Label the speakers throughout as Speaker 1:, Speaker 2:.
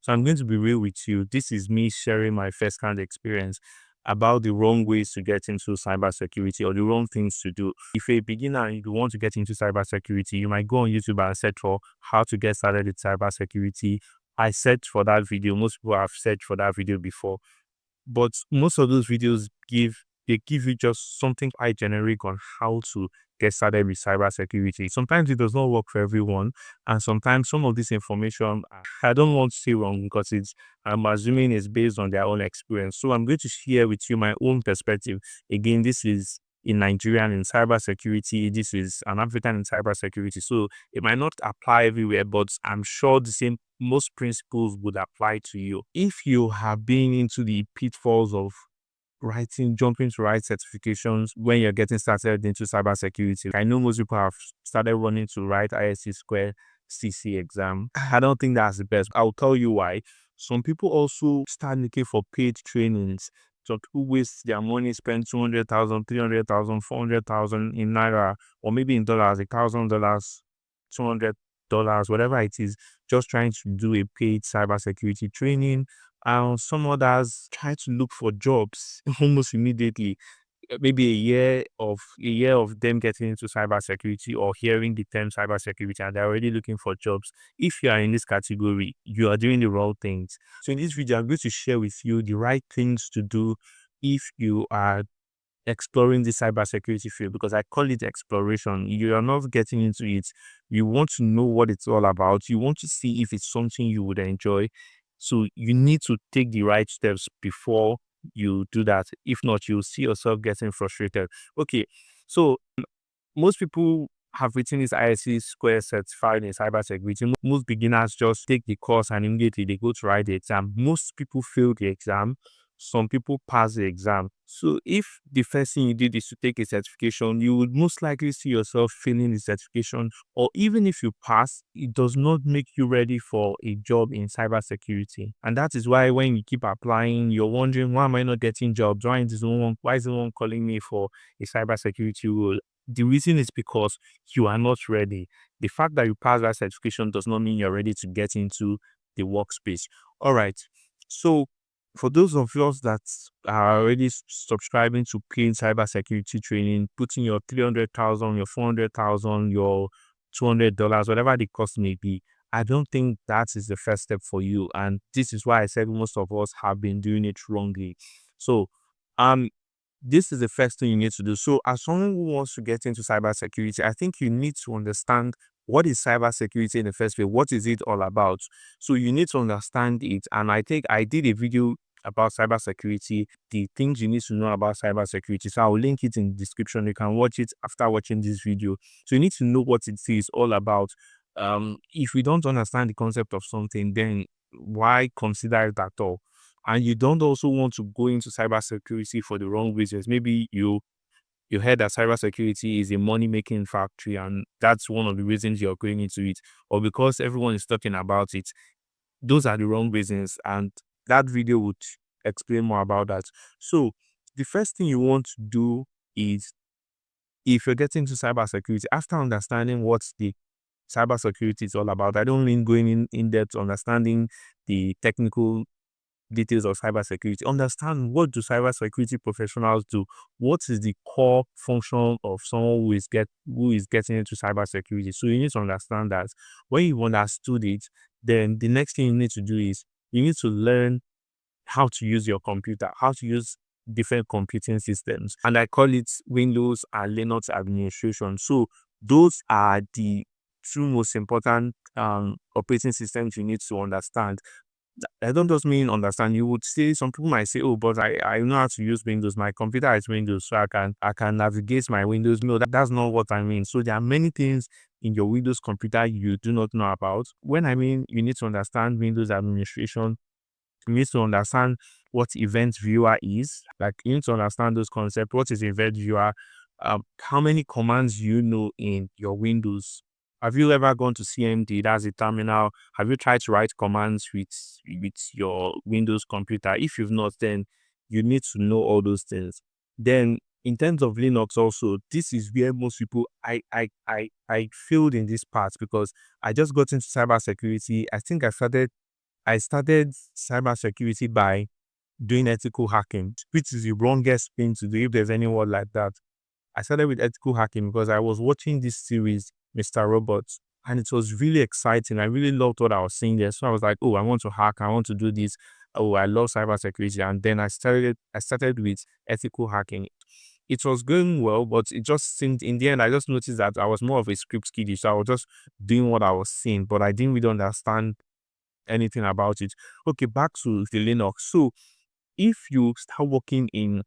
Speaker 1: So I'm going to be real with you. This is me sharing my first-hand experience about the wrong ways to get into cybersecurity or the wrong things to do. If you're a beginner and you want to get into cybersecurity, you might go on YouTube and search for how to get started with cybersecurity. I searched for that video. Most people have searched for that video before, but most of those videos give you just something quite generic on how to get started with cybersecurity. Sometimes it does not work for everyone, and sometimes some of this information I don't want to say wrong because I'm assuming it's based on their own experience. So I'm going to share with you my own perspective. Again, this is in Nigerian in cybersecurity. This is an African in cybersecurity. So it might not apply everywhere, but I'm sure the same most principles would apply to you. If you have been into the pitfalls of jumping to write certifications when you're getting started into cybersecurity, I know most people have started running to write ISC square CC exam. I don't think that's the best. I'll tell you why. Some people also start looking for paid trainings. Some people waste their money, spend 200,000, 300,000, 400,000 in Naira, or maybe in dollars, $1,000, $200, whatever it is, just trying to do a paid cybersecurity training. And some others try to look for jobs almost immediately. Maybe a year of them getting into cybersecurity or hearing the term cybersecurity, and they're already looking for jobs. If you are in this category, you are doing the wrong things. So in this video, I'm going to share with you the right things to do if you are exploring the cybersecurity field, because I call it exploration. You are not getting into it. You want to know what it's all about. You want to see if it's something you would enjoy. So you need to take the right steps before you do that. If not, you'll see yourself getting frustrated. Okay, so most people have written this ISC square certified in cybersecurity. Most beginners just take the course and immediately they go to write the exam. Most people fail the exam. Some people pass the exam. So if the first thing you did is to take a certification, you would most likely see yourself failing the certification. Or even if you pass, it does not make you ready for a job in cybersecurity. And that is why when you keep applying, you're wondering, why am I not getting jobs? Why is no one calling me for a cybersecurity role? The reason is because you are not ready. The fact that you pass that certification does not mean you're ready to get into the workspace. All right. So for those of us that are already subscribing to paid cybersecurity training, putting your 300,000, your 400,000, your $200, whatever the cost may be, I don't think that is the first step for you. And this is why I said most of us have been doing it wrongly. So, this is the first thing you need to do. So as someone who wants to get into cybersecurity, I think you need to understand what is cybersecurity in the first place. What is it all about? So you need to understand it. And I think I did a video about cybersecurity, the things you need to know about cybersecurity. So I'll link it in the description. You can watch it after watching this video. So you need to know what it is all about. If we don't understand the concept of something, then why consider it at all? And you don't also want to go into cybersecurity for the wrong reasons. Maybe you heard that cybersecurity is a money-making factory, and that's one of the reasons you're going into it, or because everyone is talking about it. Those are the wrong reasons, and that video would explain more about that. So the first thing you want to do is, if you're getting into cybersecurity, after understanding what the cybersecurity is all about, I don't mean going in depth understanding the technical details of cybersecurity. Understand, what do cybersecurity professionals do? What is the core function of someone who is getting into cybersecurity? So you need to understand that. When you've understood it, then the next thing you need to do is you need to learn how to use your computer, how to use different computing systems. And I call it Windows and Linux administration. So those are the two most important operating systems you need to understand. I don't just mean understand. You would say, some people might say, oh, but I know how to use Windows. My computer is Windows, so I can navigate my Windows. No, that's not what I mean. So there are many things in your Windows computer you do not know about. When I mean you need to understand Windows administration, you need to understand what event viewer is. Like, you need to understand those concepts. What is event viewer? How many commands you know in your Windows? Have you ever gone to CMD? That's a terminal. Have you tried to write commands with your Windows computer? If you've not, then you need to know all those things. Then in terms of Linux also, this is where most people, I failed in this part, because I just got into cybersecurity. I think I started I started cybersecurity by doing ethical hacking, which is the wrongest thing to do if there's any word like that. I started with ethical hacking because I was watching this series, Mr. Robots, and it was really exciting. I really loved what I was seeing there. So I was like, oh, I want to hack, I want to do this. Oh, I love cybersecurity. And then I started with ethical hacking. It was going well, but it just seemed in the end, I just noticed that I was more of a script kiddie. So I was just doing what I was seeing, but I didn't really understand anything about it. Okay, back to the Linux. So if you start working in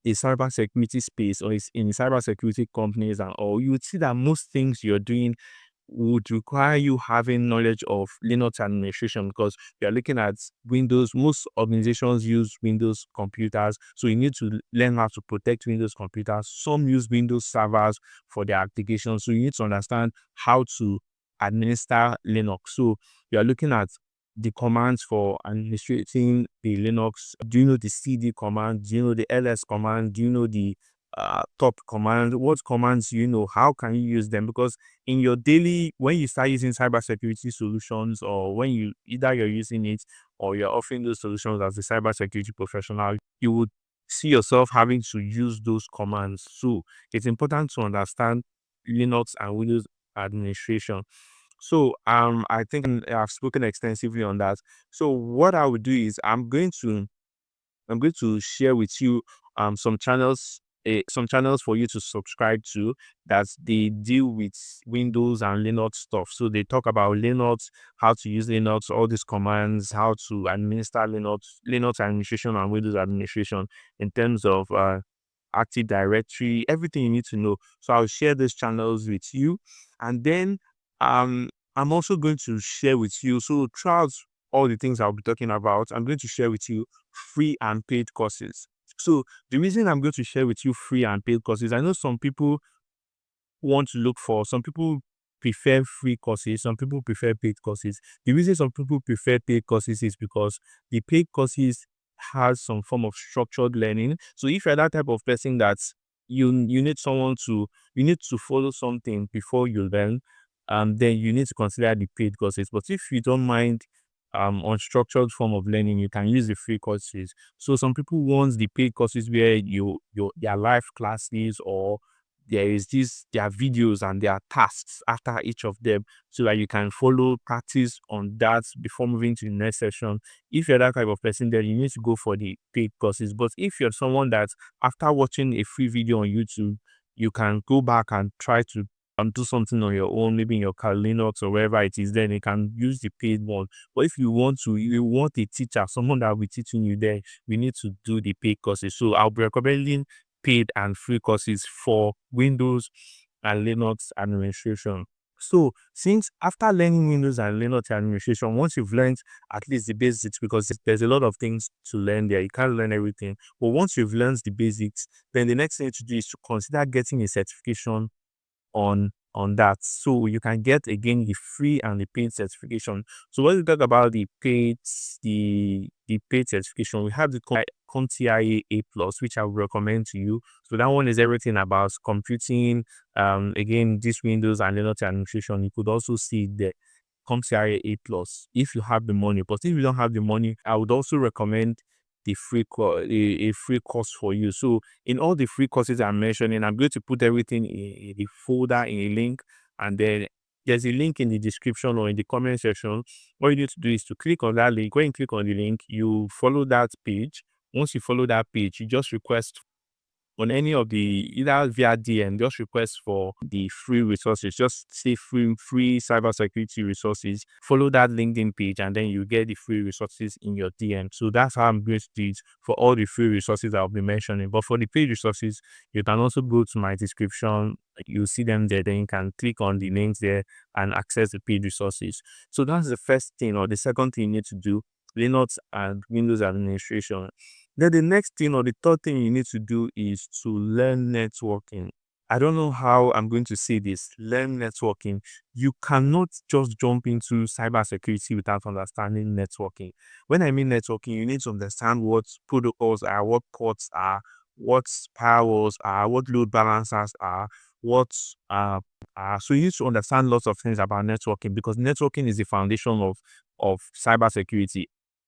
Speaker 1: a cybersecurity space or is in cybersecurity companies and all, you would see that most things you're doing would require you having knowledge of Linux administration because you're looking at Windows. Most organizations use Windows computers, so you need to learn how to protect Windows computers. Some use Windows servers for their applications, so you need to understand how to administer Linux. So you're looking at the commands for administrating the Linux. Do you know the CD command? Do you know the ls command? Do you know the top command? What commands do you know? How can you use them? Because in your daily, when you start using cybersecurity solutions, or when you either you're using it or you're offering those solutions as a cybersecurity professional, you would see yourself having to use those commands. So it's important to understand Linux and Windows administration. So I think I've spoken extensively on that. So what I would do is I'm going to share with you some channels for you to subscribe to that they deal with Windows and Linux stuff. So they talk about Linux, how to use Linux, all these commands, how to administer Linux administration and Windows administration in terms of Active Directory, everything you need to know. So I'll share these channels with you. And then I'm also going to share with you. So throughout all the things I'll be talking about, I'm going to share with you free and paid courses. So the reason I'm going to share with you free and paid courses, I know some people prefer free courses, some people prefer paid courses. The reason some people prefer paid courses is because the paid courses has some form of structured learning. So if you're that type of person that you need someone to you need to follow something before you learn, then you need to consider the paid courses. But if you don't mind unstructured form of learning, you can use the free courses. So some people want the paid courses where you their live classes, or there are videos and there are tasks after each of them, so that you can follow, practice on that before moving to the next session. If you're that type of person, then you need to go for the paid courses. But if you're someone that after watching a free video on YouTube, you can go back and try to do something on your own, maybe in your car, Linux or wherever it is, then you can use the paid one. But if you want a teacher, someone that will be teaching you there, we need to do the paid courses. So I'll be recommending paid and free courses for Windows and Linux administration. So since after learning Windows and Linux administration, once you've learned at least the basics, because there's a lot of things to learn there, you can't learn everything. But once you've learned the basics, then the next thing to do is to consider getting a certification on that. So you can get again the free and the paid certification. So when we talk about the paid certification, we have the CompTIA A plus, which I would recommend to you. So that one is everything about computing. Again, this Windows and Linux administration. You could also see the CompTIA A plus if you have the money. But if you don't have the money, I would also recommend a free course for you. So in all the free courses I'm mentioning, I'm going to put everything in a folder, in a link, and then there's a link in the description or in the comment section. What you need to do is to click on that link. When you click on the link, you follow that page. Once you follow that page, you just request on any of the, either via DM, just request for the free resources. Just say free cybersecurity resources. Follow that LinkedIn page, and then you get the free resources in your DM. So that's how I'm going to do it for all the free resources I'll be mentioning. But for the paid resources, you can also go to my description. You'll see them there. Then you can click on the links there and access the paid resources. So that's the first thing, or the second thing you need to do: Linux and Windows administration. Then the next thing, or the third thing you need to do, is to learn networking. I don't know how I'm going to say this. Learn networking. You cannot just jump into cybersecurity without understanding networking. When I mean networking, you need to understand what protocols are, what ports are, what firewalls are, what load balancers are, what so you need to understand lots of things about networking, because networking is the foundation of cybersecurity.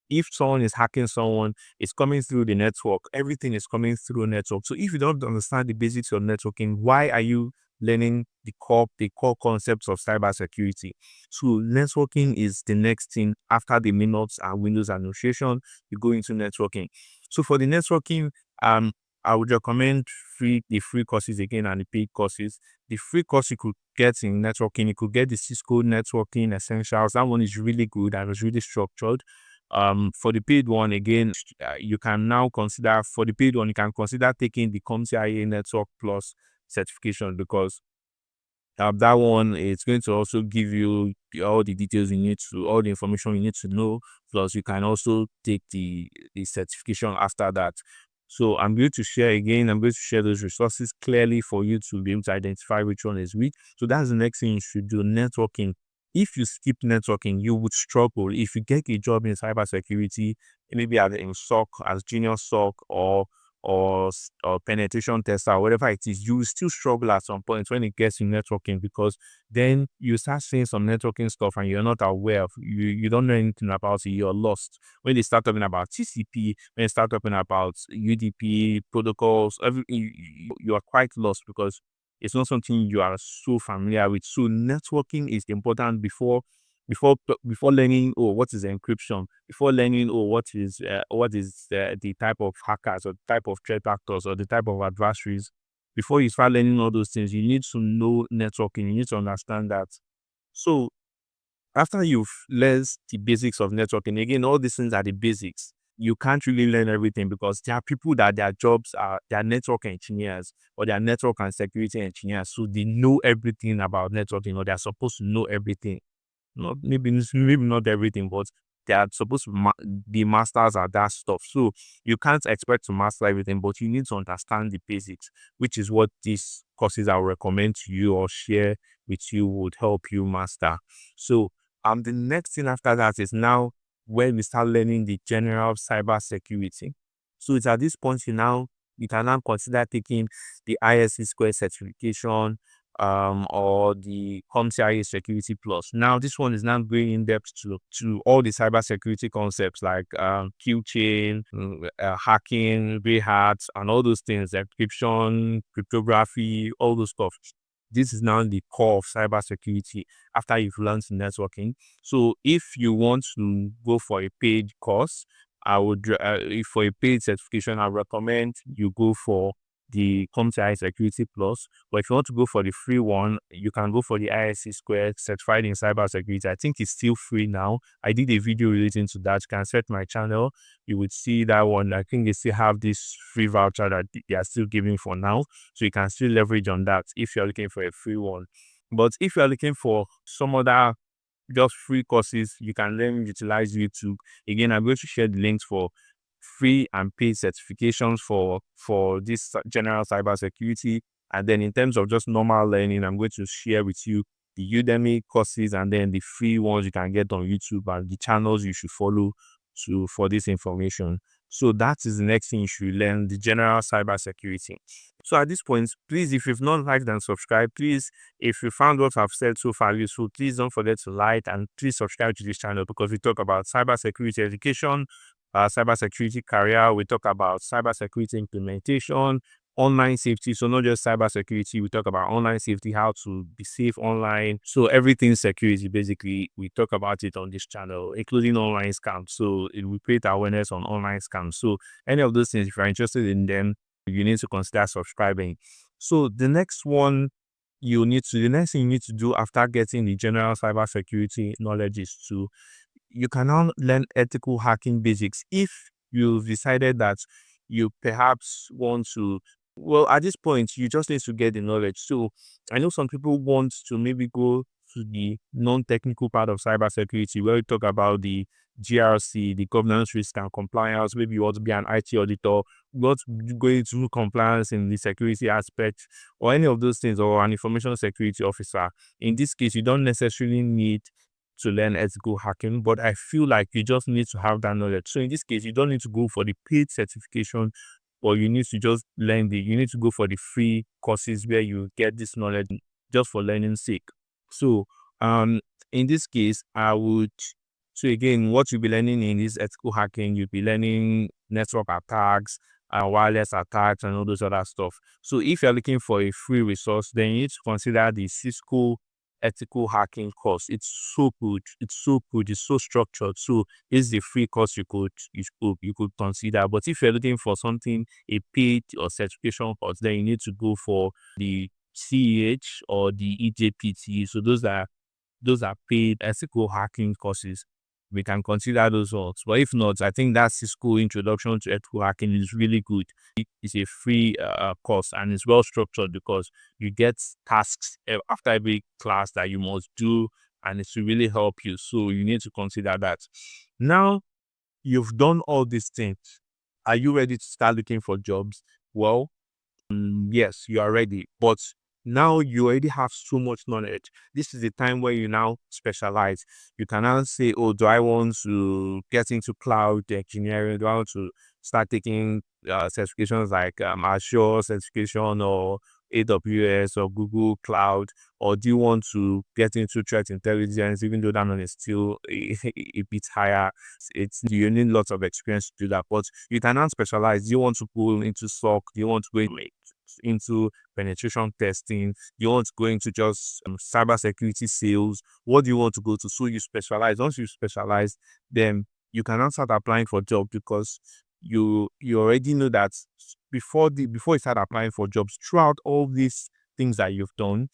Speaker 1: If someone is hacking someone, it's coming through the network. Everything is coming through network. So if you don't understand the basics of networking, why are you learning the core concepts of cybersecurity? So networking is the next thing after the Linux and Windows administration. You go into networking. So for the networking, I would recommend the free courses again and the paid courses. The free course you could get in networking, you could get the Cisco Networking Essentials. That one is really good and it's really structured. For the paid one, again, you can now consider for the paid one, you can consider taking the CompTIA Network Plus certification, because that one, it's going to also give you all the details you need to, all the information you need to know. Plus, you can also take the certification after that. So I'm going to share again, I'm going to share those resources clearly for you to be able to identify which one is which. So that's the next thing you should do, networking. If you skip networking, you would struggle. If you get a job in cybersecurity, maybe in SOC, as junior SOC, or penetration tester, or whatever it is, you will still struggle at some point when it gets to networking, because then you start seeing some networking stuff and you're not aware of, you don't know anything about it, you're lost. When they start talking about TCP, when they start talking about UDP protocols, you are quite lost, because it's not something you are so familiar with. So networking is important before learning, oh, what is encryption, before learning, oh, what is the type of hackers or the type of threat actors or the type of adversaries. Before you start learning all those things, you need to know networking. You need to understand that. So after you've learned the basics of networking, again, all these things are the basics. You can't really learn everything, because there are people that their jobs are, they are network engineers or they are network and security engineers. So they know everything about networking, or they're supposed to know everything. Not maybe not everything, but they are supposed to be masters at that stuff. So you can't expect to master everything, but you need to understand the basics, which is what these courses I will recommend to you or share with you would help you master. So the next thing after that is now when we start learning the general cyber security. So it's at this point you can now consider taking the ISC square certification, or the CompTIA Security Plus. Now, this one is now going in depth to all the cybersecurity concepts like Q chain, hacking, grey hats, and all those things, encryption, cryptography, all those stuff. This is now the core of cybersecurity after you've learned networking. So, if you want to go for a paid course, if for a paid certification, I recommend you go for the CompTIA Security Plus. But if you want to go for the free one, you can go for the ISC Squared Certified in Cybersecurity. I think it's still free now. I did a video relating to that. You can search my channel. You would see that one. I think they still have this free voucher that they are still giving for now. So you can still leverage on that if you're looking for a free one. But if you're looking for some other just free courses, you can then utilize YouTube. Again, I'm going to share the links for free and paid certifications for this general cybersecurity. And then in terms of just normal learning, I'm going to share with you the Udemy courses and then the free ones you can get on YouTube and the channels you should follow for this information. So that is the next thing you should learn, the general cybersecurity. So at this point, please, if you've not liked and subscribed, please, if you found what I've said so far useful, please don't forget to like and please subscribe to this channel, because we talk about cybersecurity education, cybersecurity career. We talk about cybersecurity implementation, online safety. So not just cybersecurity, we talk about online safety, how to be safe online. So everything security, basically, we talk about it on this channel, including online scams. So it will create awareness on online scams. So any of those things, if you're interested in them, you need to consider subscribing. So the next thing you need to do after getting the general cybersecurity knowledge is you can now learn ethical hacking basics. If you've decided that you perhaps want to, well, at this point, you just need to get the knowledge. So I know some people want to maybe go to the non-technical part of cybersecurity, where we talk about the GRC, the governance, risk and compliance. Maybe you want to be an IT auditor, you want to go into compliance in the security aspect, or any of those things, or an information security officer. In this case, you don't necessarily need to learn ethical hacking, but I feel like you just need to have that knowledge. So in this case, you don't need to go for the paid certification, but you need to just you need to go for the free courses where you get this knowledge just for learning sake. So, in this case, so again, what you'll be learning in this ethical hacking, you'll be learning network attacks, wireless attacks, and all those other stuff. So if you're looking for a free resource, then you need to consider the Cisco ethical hacking course. It's so good. It's so good. It's so structured. So it's the free course you could consider. But if you're looking for something, a paid or certification course, then you need to go for the CEH or the EJPT. So those are paid ethical hacking courses. We can consider those ones. But if not, I think that Cisco Introduction to Ethical Hacking is really good. It's a free course, and it's well structured because you get tasks after every class that you must do, and it will really help you. So you need to consider that. Now you've done all these things. Are you ready to start looking for jobs? Well, yes, you are ready, but now you already have so much knowledge. This is the time where you now specialize. You can now say, oh, do I want to get into cloud engineering? Do I want to start taking certifications like Azure certification or AWS or Google Cloud? Or do you want to get into threat intelligence, even though that one is still a bit higher? You need lots of experience to do that, but you can now specialize. Do you want to go into SOC? Do you want to go into penetration testing? You want to go into just cybersecurity sales? What do you want to go to? So you specialize. Once you specialize, then you can now start applying for jobs because you already know that before you start applying for jobs, throughout all these things that you've done,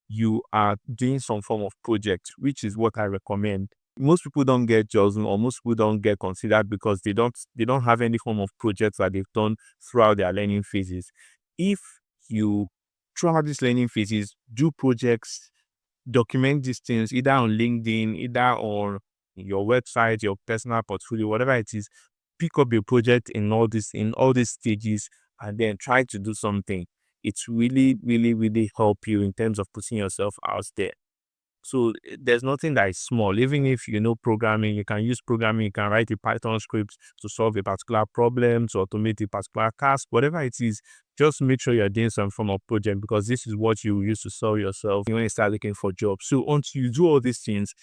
Speaker 1: you are doing some form of project, which is what I recommend. Most people don't get jobs, or most people don't get considered because they don't have any form of projects that they've done throughout their learning phases. If you throughout these learning phases do projects, document these things either on LinkedIn, either on your website, your personal portfolio, whatever it is, pick up a project in all these stages and then try to do something. It's really, really, really help you in terms of putting yourself out there. So there's nothing that is small. Even if you know programming, you can use programming, you can write a Python script to solve a particular problem, to automate a particular task, whatever it is, just make sure you're doing some form of project because this is what you use to sell yourself when you start looking for jobs. So until you do all these things,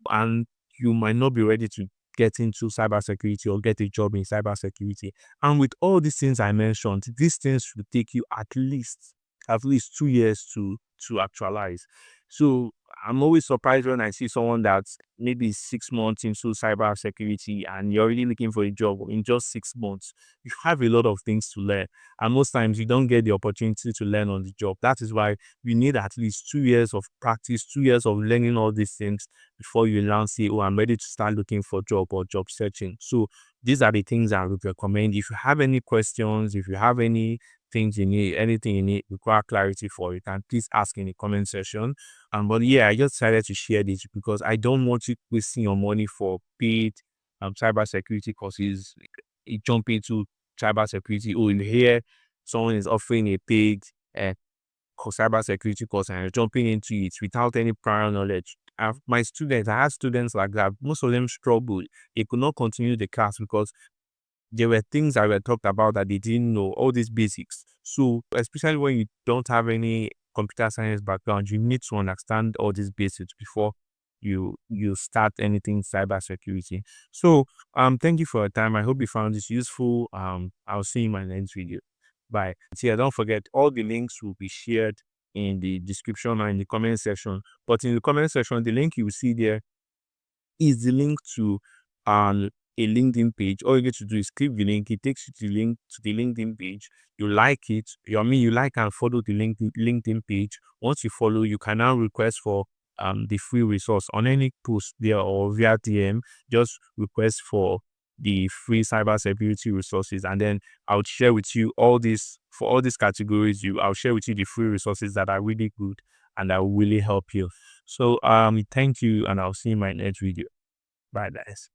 Speaker 1: and you might not be ready to get into cybersecurity or get a job in cybersecurity. And with all these things I mentioned, these things will take you at least 2 years to actualize. So I'm always surprised when I see someone that's maybe 6 months into cybersecurity and you're already looking for a job in just 6 months. You have a lot of things to learn, and most times you don't get the opportunity to learn on the job. That is why you need at least 2 years of practice, 2 years of learning all these things before you now say, oh, I'm ready to start looking for job or job searching. So these are the things I would recommend. If you have any questions, if you have any things you need, anything you need, require clarity for, you can please ask in the comment section. But yeah, I just decided to share this because I don't want you wasting your money for paid cybersecurity courses. You jump into cybersecurity. Oh, in here, someone is offering a paid uh, cybersecurity course and you're jumping into it without any prior knowledge. I had students like that. Most of them struggled. They could not continue the class because there were things that were talked about that they didn't know, all these basics. So, especially when you don't have any computer science background, you need to understand all these basics before you start anything cybersecurity. So, thank you for your time. I hope you found this useful. I'll see you in my next video. Bye. So yeah, don't forget all the links will be shared in the description or in the comment section. But in the comment section, the link you will see there is the link to a LinkedIn page. All you get to do is click the link. It takes you to the LinkedIn page. You like it. You like and follow the LinkedIn page. Once you follow, you can now request for the free resource on any post there or via DM. Just request for the free cybersecurity resources, and then I'll share with you all these categories. I'll share with you the free resources that are really good and that will really help you. So thank you, and I'll see you in my next video. Bye, guys.